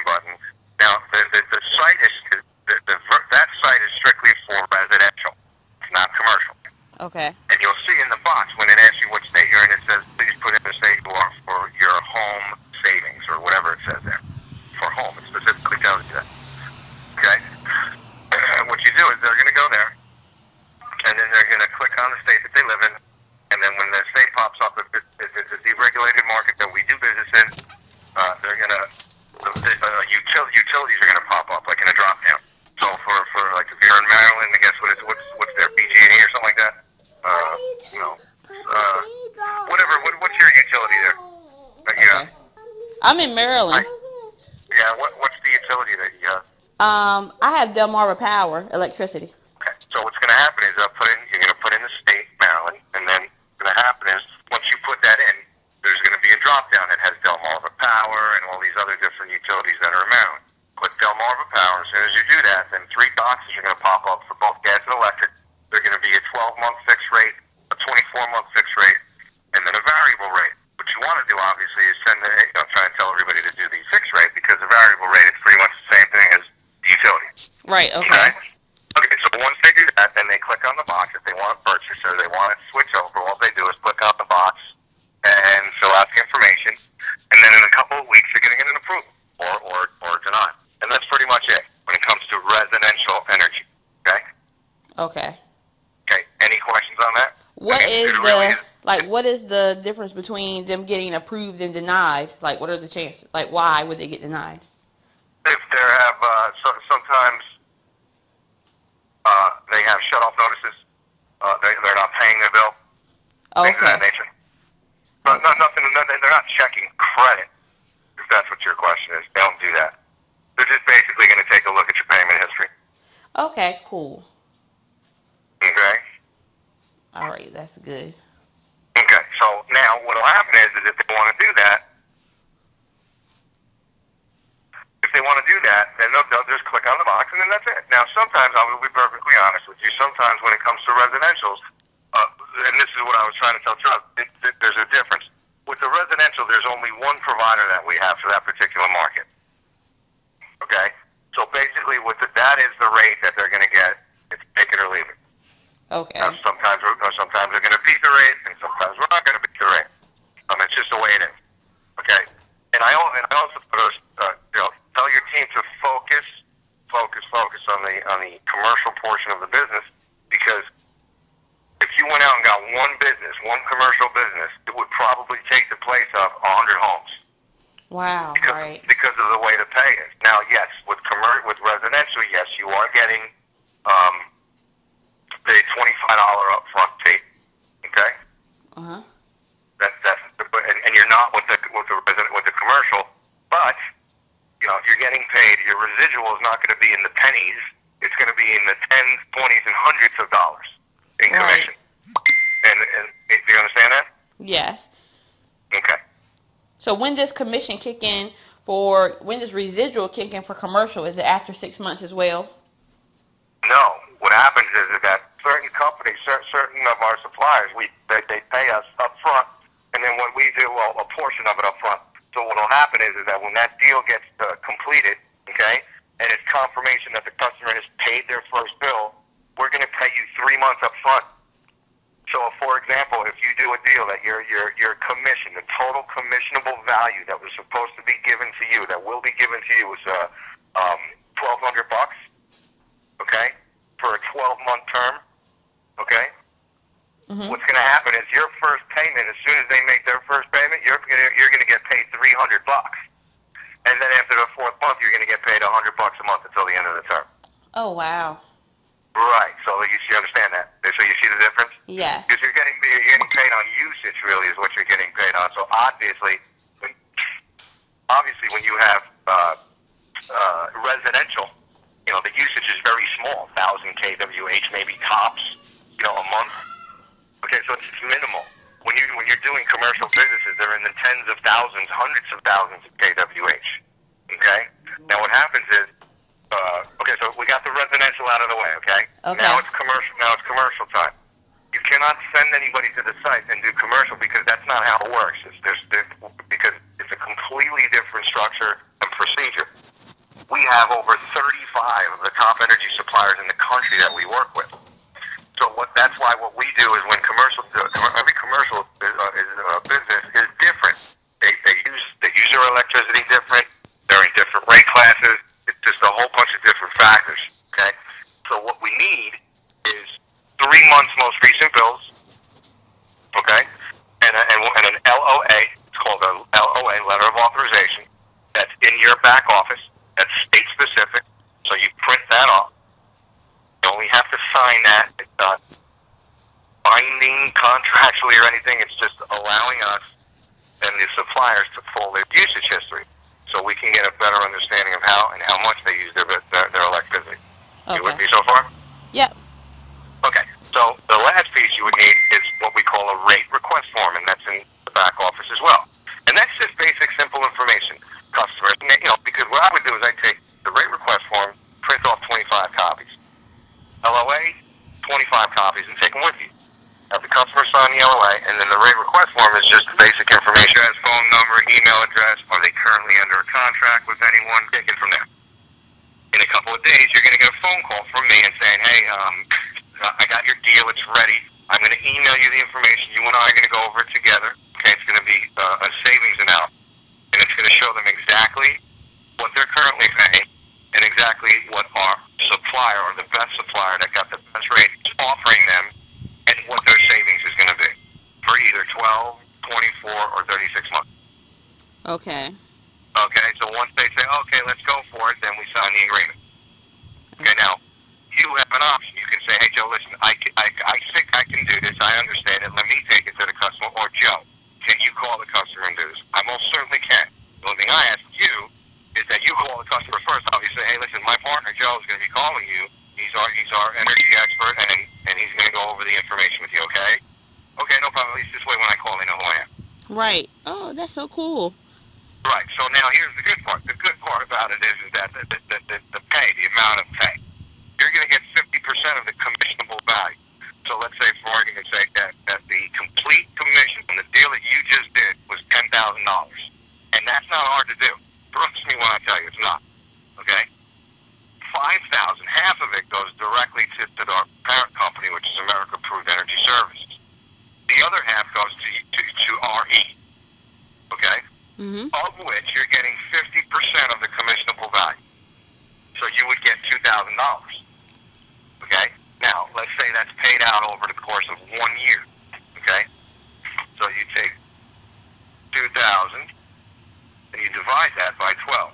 button. Now, the site is, that site is strictly for residential. It's not commercial. Okay. And you'll see in the box, when it asks you what state you're in, it says, please put in the state you are for your home savings, or whatever it says there. For home, it specifically tells you that. Okay? What you do is they're going to go there, and then they're going to click on the state that they live in, and then when the state pops up, if it's a deregulated market that we do business in, they're going to, utilities are going to pop up, like in a drop-down. So for like, if you're in Maryland, I guess what's their BG&E or something like that? Whatever, what's your utility there? Okay. I'm in Maryland. Yeah, what's the utility that you have? I have Delmarva Power, electricity. Okay, so what's going to happen is you're going to put in the state, Maryland, and then what's going to happen is once you put that in, there's going to be a drop-down that has Delmarva Power and all these other different utilities that are in Maryland. Click Delmarva Power. As soon as you do that, then 3 boxes are going to pop up for both gas and electric. They're going to be a 12-month fixed rate, a 24-month fixed rate, and then a variable rate. What you want to do, obviously, is try and tell everybody to do the fixed rate, because the variable rate is pretty much the same thing as the utility. Right, okay. Okay, so once they do that, then they click on the box. If they want to purchase or they want to switch over, all they do is click on the box and fill out the information, and then in a couple of weeks, you're going to get an approval or denied. And that's pretty much it when it comes to residential energy, okay? Okay. Okay, any questions on that? What is the difference between them getting approved and denied? Like, what are the chances? Like, why would they get denied? If they have, sometimes they have shut-off notices. They're not paying their bill. Okay. Things of that nature. But nothing. They're not checking credit, if that's what your question is. They don't do that. They're just basically going to take a look at your payment history. Okay, cool. Okay? All right, that's good. Okay, so now what will happen is if they want to do that, then they'll just click on the box, and then that's it. Now, sometimes, I will be perfectly honest with you, sometimes when it comes to residentials, and this is what I was trying to tell Chuck, there's a difference. With the residential, there's only one provider that we have for that particular market. Okay? So basically, that is the rate that they're going to get. It's take it or leave it. Okay. Now, sometimes they're going to beat the rate, and sometimes we're not going to beat the rate. It's just the way it is. Okay? And I also tell your team to focus on the commercial portion of the business, because if you went out and got one commercial business, it would probably take the place of 100 homes. Wow, right. Because of the way the pay is. Now, yes, with residential, yes, you are getting the $25 upfront fee. Okay? Uh-huh. And you're not with the commercial, but if you're getting paid, your residual is not going to be in the pennies. It's going to be in the tens, 20s, and hundreds of dollars in commission. And do you understand that? Yes. Okay. So when does commission kick in when does residual kick in for commercial? Is it after 6 months as well? No. What happens is that certain companies, certain of our suppliers, they pay us up front, and then what we do, a portion of it up front. So what will happen is that when that deal gets completed, okay, and it's confirmation that the customer has paid their first bill, we're going to pay you 3 months up front. So, for example, if you do a deal that your commission, the total commissionable value that was supposed to be given to you, that will be given to you, is $1,200, okay, for a 12-month term, okay. Mm-hmm. What's going to happen is your first payment, as soon as they make their first payment, you're going to get paid $300, and then after the 4th month, you're going to get paid $100 a month until the end of the term. Oh, wow. Right. So you understand that. So you see the difference? Yes. Because you're getting paid on usage, really, is what you're getting paid on. So obviously, when you have residential, the usage is very small, 1,000 kWh, maybe tops, a month. Okay, so it's minimal. When you're doing commercial businesses, they're in the tens of thousands, hundreds of thousands of kWh. Okay. Now what happens is, so we got the residential out of the way. Okay. Now it's commercial. Now it's commercial time. You cannot send anybody to the site and do commercial, because that's not how it works. Because it's a completely different structure and procedure. We have over 35 of the top energy suppliers in the country that we work with. So that's why what we do is when every commercial business is different. They use their electricity different. They're in different rate classes. It's just a whole bunch of different factors. Okay. So what we need is 3 months most recent bills. Okay, and an LOA. It's called a LOA, letter of authorization. That's in your back office. That's state specific. So you print that off. You only have to sign that. It's not binding contractually or anything. It's just allowing us and the suppliers to pull their usage history, so we can get a better understanding of how and how much they use their electricity. Okay. You with me so far? Yep. Okay. So the last piece you would need is what we call a rate request form, and that's in the back office as well. And that's just basic, simple information. Customers, because what I would do is I'd take the rate request form, print off 25 copies. LOA, 25 copies, and take them with you. Have the customer sign the LOA, and then the rate request form is just the basic information. As phone number, email address, are they currently under a contract with anyone? Take it from there. In a couple of days, you're going to get a phone call from me and saying, hey, I got your deal, it's ready. I'm going to email you the information. You and I are going to go over it together. Okay, it's going to be a savings analysis, and it's going to show them exactly what they're currently paying and exactly what our supplier, or the best supplier that got the best rate, is offering them, and what their savings is going to be for either 12, 24, or 36 months. Okay. Okay, so once they say, okay, let's go for it, then we sign the agreement. Okay, now, you have an option. You can say, hey, Joe, listen, I think I can do this. I understand it. Let me take it to the customer. Or, Joe, can you call the customer and do this? I most certainly can. The only thing I ask you is that you call the customer first. Obviously, hey, listen, my partner, Joe, is going to be calling you. He's our energy expert, and he's going to go over the information with you, okay? Okay, no problem. At least this way when I call, they know who I am. Right. Oh, that's so cool. Right. So now here's the good part. The good part about it is that the pay, the amount of pay, you're going to get 50% of the commissionable value. So let's say, for argument's sake, that the complete commission from the deal that you just did was $10,000. And that's not hard to do. Trust me when I tell you it's not. Okay? $5,000, half of it goes directly to our parent company, which is America Approved Energy Services. The other half goes to RE. Okay? Mm-hmm. Of which you're getting 50% of the commissionable value. So you would get $2,000. Okay? Now, let's say that's paid out over the course of 1 year. Okay? So you take $2,000 and you divide that by 12.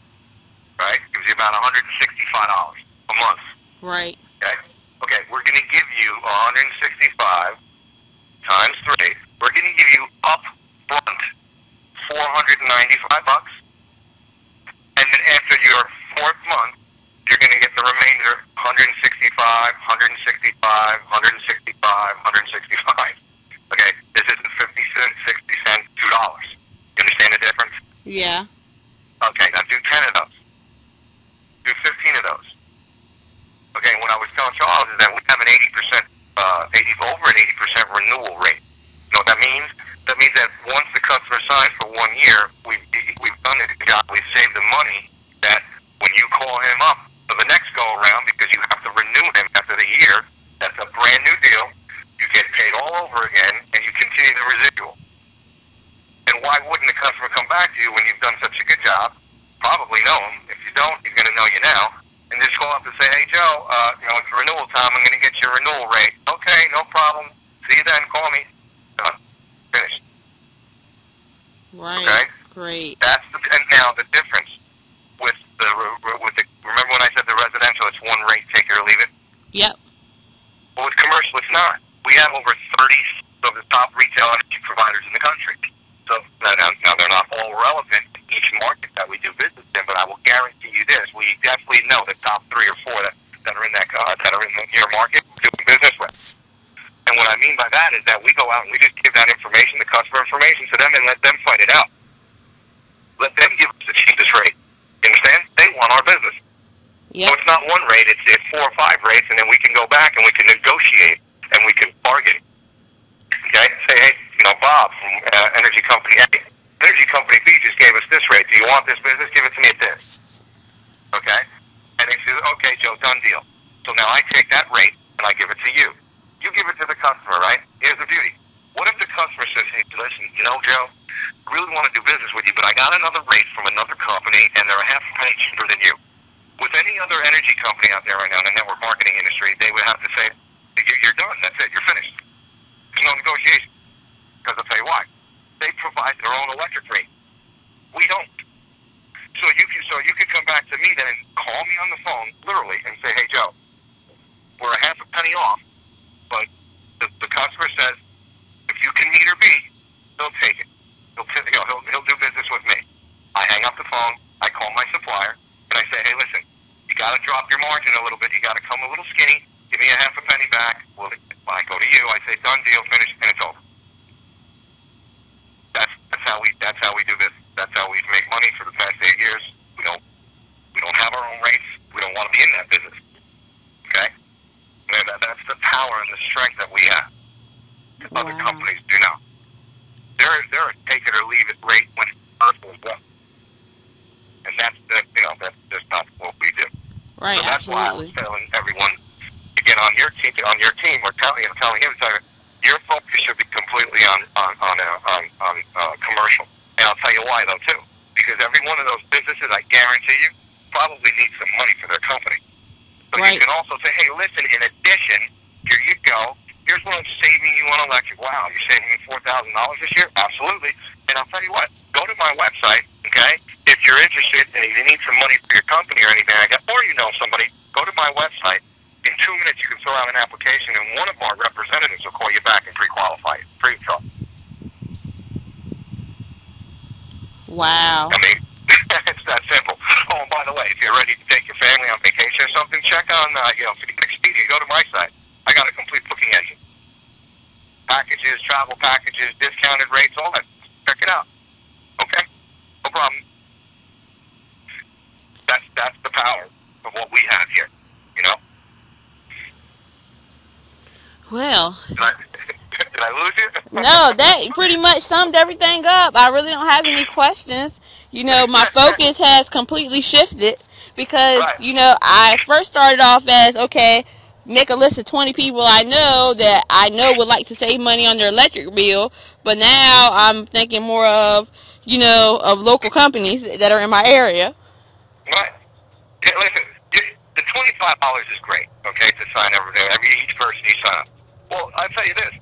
Right? Gives you about $165 a month. Right. Okay? Okay, we're going to give you $165 times 3. We're going to give you up front $495. And then after your 4th month, you're going to get the remainder, $165, $165, $165, $165. Okay? This isn't 50 cents, 60 cents, $2. You understand the difference? Yeah. Okay, now do 10 of those. Do 15 of those. Okay, and what I was telling Charles is that we have an 80%, over an 80% renewal rate. You know what that means? That means that once the customer signs for 1 year, we've done the job. We've saved the money that when you call him up for the next go-around, because you have to renew him after the year, that's a brand new deal. You get paid all over again, and you continue the residual. And why wouldn't the customer come back to you when you've done such a good job? Probably know him. If you don't, he's going to know you now. And just call up and say, hey, Joe, it's renewal time. I'm going to get your renewal rate. Okay, no problem. See you then. Call me. Done. Finished. Right. Okay? Great. And now the difference with the remember when I said the residential, it's one rate, take it or leave it? Yep. Well, with commercial, it's not. We have over 30 of the top retail energy providers in the country. So now they're not all relevant in each market that we do business in, but I will guarantee you this: we definitely know the top 3 or 4 that are in your market doing business with. And what I mean by that is that we go out and we just give that information, the customer information, to them and let them fight it out. Let them give us the cheapest rate. You understand? They want our business. Yep. So it's not one rate; it's 4 or 5 rates, and then we can go back and we can negotiate and we can bargain. Okay? Say, hey, Bob from Energy Company A. Energy Company B just gave us this rate. Do you want this business? Give it to me at this. Okay? Now I take that rate and I give it to you. You give it to the customer, right? Here's the beauty. What if the customer says, hey, listen, you know, Joe, I really want to do business with you, but I got another rate from another company, and they're a half a penny cheaper than you. With any other energy company out there right now in the network marketing industry, they would have to say, you're done. That's it. You're finished. There's no negotiation. Because I'll tell you why. They provide their own electric rate. We don't. So you can come back to me then and call me on the phone, literally, and say, hey, Joe, we're a half a penny off, but the customer says, if you can meet or beat, he'll take it. He'll do business with me. I hang up the phone. I call my supplier, and I say, hey, listen, you got to drop your margin a little bit. You got to come a little skinny. Give me a half a penny back. Well, I go to you. I say, done deal, finish, and it's over. That's how we do business. That's how we've made money for the past 8 years. We don't have our own rates. We don't want to be in that business. Okay? And that's the power and the strength that we have. Wow. Other companies do not. They're a take it or leave it rate when it's done. And that's just not what we do. Right, so that's absolutely. why I was telling everyone to get on your team, or telling him, your focus should be completely on commercial. And I'll tell you why though too. Because every one of those businesses, I guarantee you, probably needs some money for their company. So right. You can also say, hey, listen, in addition, here you go. Here's what I'm saving you on electric. Wow, you're saving me $4,000 this year? Absolutely. And I'll tell you what, go to my website, okay? If you're interested and you need some money for your company or anything like that, or you know somebody, go to my website. In 2 minutes, you can fill out an application, and one of our representatives will call you back and pre-qualify you, free of charge. Wow. I mean, it's that simple. Oh, and by the way, if you're ready to take your family on vacation or something, check on, for the Expedia, go to my site. I got a complete booking engine. Packages, travel packages, discounted rates, all that. Check it out. Okay? No problem. That's the power of what we have here, you know? Well. Did I lose you? No, that pretty much summed everything up. I really don't have any questions. You know, my focus has completely shifted because, right. you know, I first started off as, okay, make a list of 20 people I know that I know would like to save money on their electric bill, but now I'm thinking more of, you know, of local companies that are in my area. Right. Yeah, listen, the $25 is great, okay, to sign each person you sign up. Well, I'll tell you this.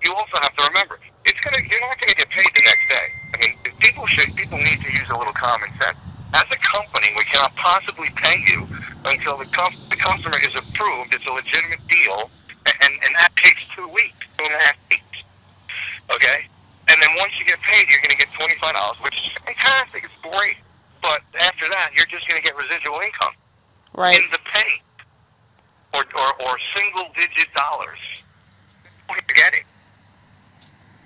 You also have to remember, you're not going to get paid the next day. I mean, people need to use a little common sense. As a company, we cannot possibly pay you until the customer is approved. It's a legitimate deal, and that takes 2 weeks, 2.5 weeks. Okay? And then once you get paid, you're going to get $25, which is fantastic. It's great. But after that, you're just going to get residual income. Right. In the penny. Or single-digit dollars. What you're getting.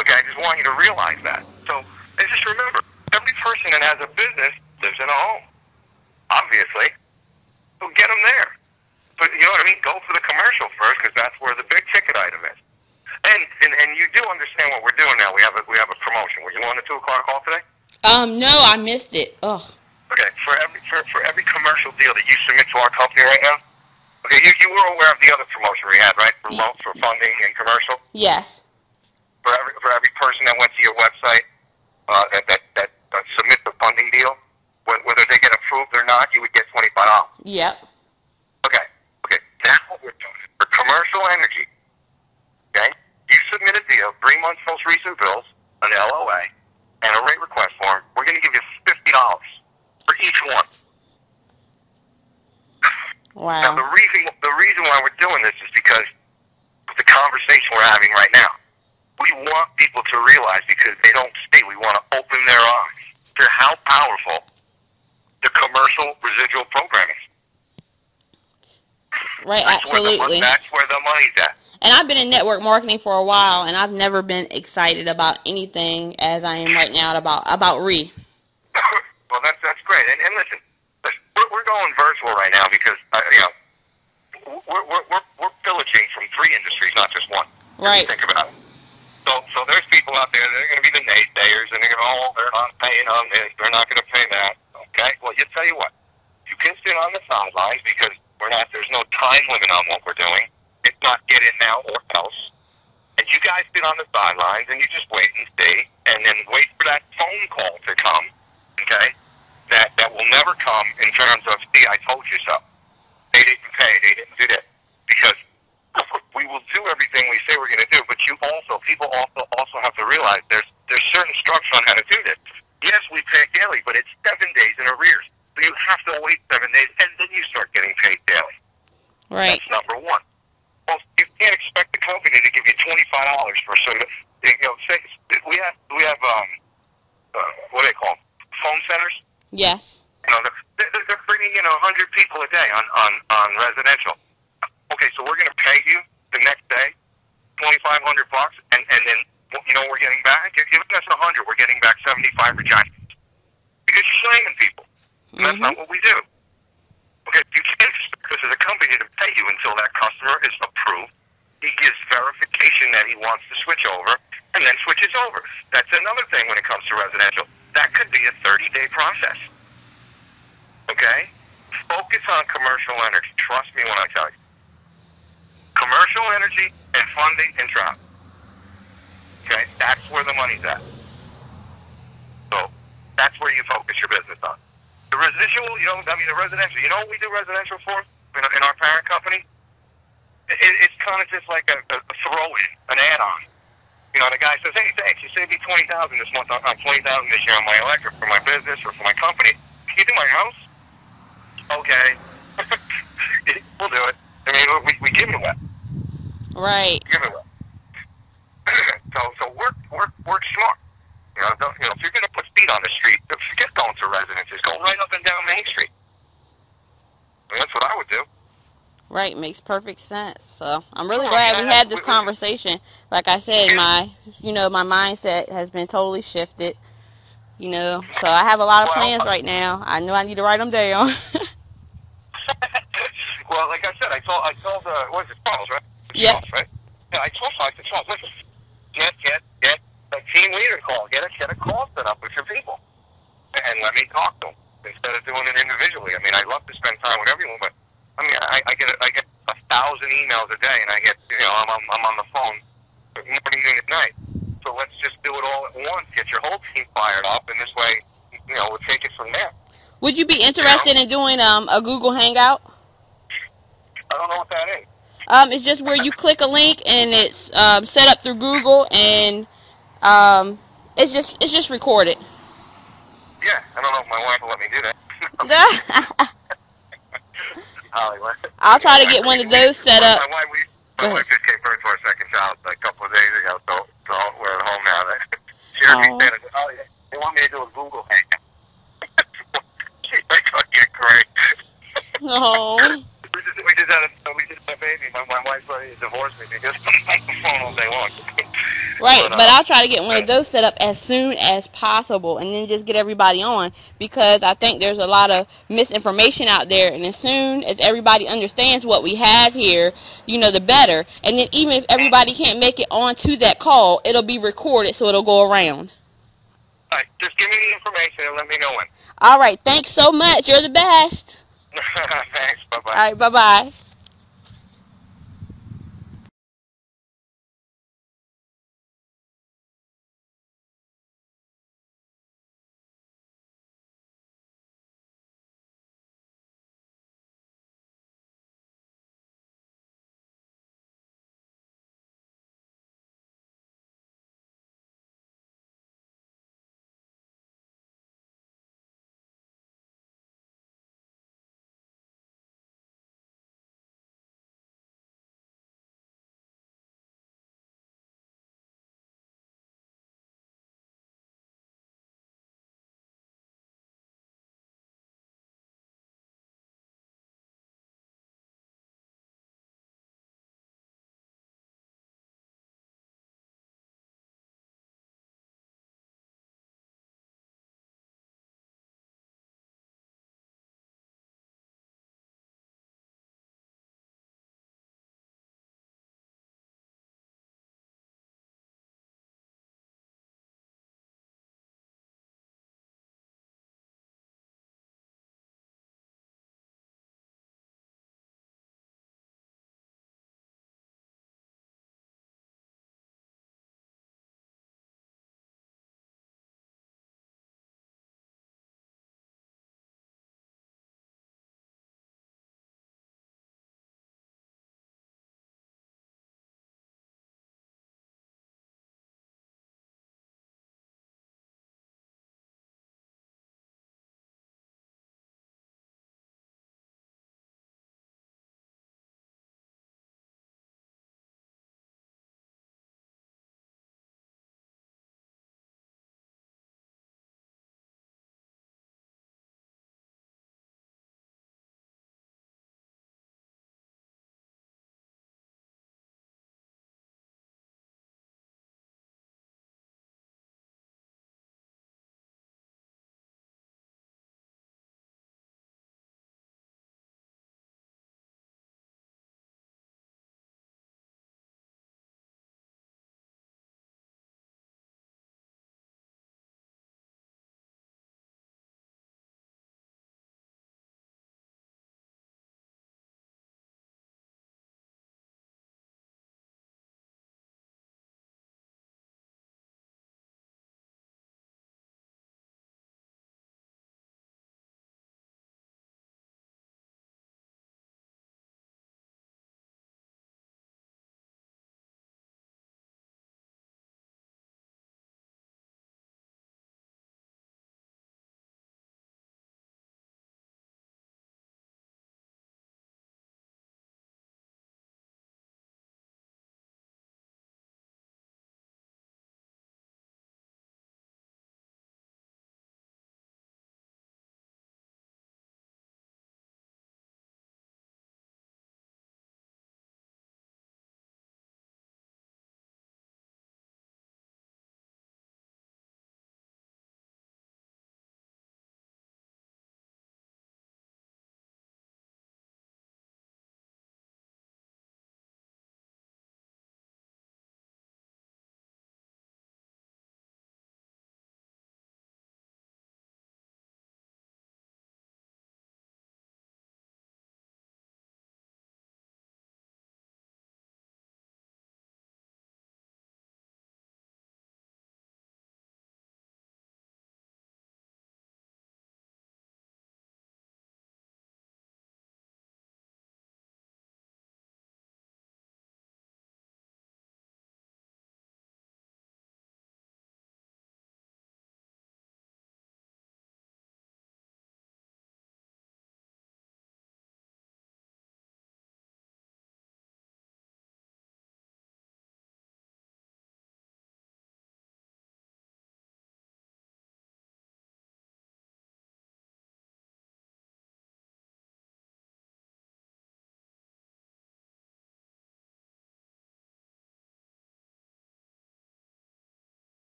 Okay, I just want you to realize that. So, and just remember, every person that has a business lives in a home. Obviously. So get them there. But you know what I mean? Go for the commercial first, because that's where the big ticket item is. And you do understand what we're doing now. We have a promotion. Were you on the 2 o'clock call today? No, I missed it. Ugh. Okay, for every commercial deal that you submit to our company right now, okay, you were aware of the other promotion we had, right? For loans, for funding and commercial? Yes. For every person that went to your website that submit the funding deal, whether they get approved or not, you would get $25. Yep. Okay. Now what we're doing for commercial energy, okay? You submit a deal, 3 months most recent bills, an LOA, and a rate request form. We're going to give you $50 for each one. Wow. Now the reason why we're doing this is because of the conversation we're having right now. We want people to realize, because they don't see, we want to open their eyes to how powerful the commercial residual program is. Right, absolutely. That's where the money's at. And I've been in network marketing for a while, and I've never been excited about anything as I am right now about Re. Well, that's great. And listen, we're going virtual right now because we're pillaging from 3 industries, not just one. Right. Think about it. So there's people out there that are going to be the naysayers, and they're going to, they're not paying on this, they're not going to pay that. Okay? Well, you tell you what, you can sit on the sidelines because there's no time limit on what we're doing. It's not get in now or else. And you guys sit on the sidelines and you just wait and see, and then wait for that phone call to come, okay? That will never come in terms of, see, I told you so. They didn't pay, they didn't do that. Because we will do everything we say we're going to do, but people also have to realize there's certain structure on how to do this. Yes, we pay daily, but it's 7 days in arrears. So you have to wait 7 days, and then you start getting paid daily. Right. That's number one. Well, you can't expect the company to give you $25 for some. Say we have what do they call them? Phone centers. Yes. They're bringing in 100 people a day on residential. Okay, so we're going to pay you the next day $2,500, and then we're getting back. If you giving us 100, we're getting back 75 rejections because you're shaming people. And that's not what we do. Okay, you can't expect us as a company to pay you until that customer is approved. He gives verification that he wants to switch over, and then switches over. That's another thing when it comes to residential. That could be a 30-day process. Okay? Focus on commercial energy. Trust me when I tell you. Commercial energy and funding and traffic. Okay? That's where the money's at. So, that's where you focus your business on. The residual, the residential, you know what we do residential for in our parent company? It's kind of just like a throw-in, an add-on. The guy says, hey, thanks, you saved me $20,000 this month. I'm $20,000 this year on my electric for my business or for my company. Can you do my house? Okay. We'll do it. I mean, we give it away. Right. Give it away. So work smart. If you're going to put speed on the street, forget going to residences. Go right up and down Main Street. I mean, that's what I would do. Right, makes perfect sense. So I'm really glad we had this conversation. Like I said, my mindset has been totally shifted. So I have a lot of plans right now. I know I need to write them down. Well, like I said, I told what is it, Charles, right? Yeah. Right? Yeah, I told Charles, listen, get a team leader call, get a call set up with your people, and let me talk to them instead of doing it individually. I mean, I love to spend time with everyone, but I mean, I get 1,000 emails a day, and I get I'm on the phone morning, noon, at night. So let's just do it all at once. Get your whole team fired up, and this way, we'll take it from there. Would you be interested in doing a Google Hangout? I don't know what that is. It's just where you click a link and it's set up through Google, and it's just recorded. Yeah, I don't know if my wife will let me do that. I'll try to get one of those set up. My wife just gave birth to our second child a couple of days ago, so we're at home now. She heard me saying, oh, yeah, they want me to do a Google Hangout. She's like, oh, you're great. No. We just had a baby. My wife's ready to divorce me because I'm on the phone all day long. Right, but I'll try to get one of those set up as soon as possible and then just get everybody on, because I think there's a lot of misinformation out there, and as soon as everybody understands what we have here, the better. And then even if everybody can't make it onto that call, it'll be recorded so it'll go around. All right, just give me the information and let me know when. All right, thanks so much. You're the best. Thanks, bye-bye. All right, bye-bye.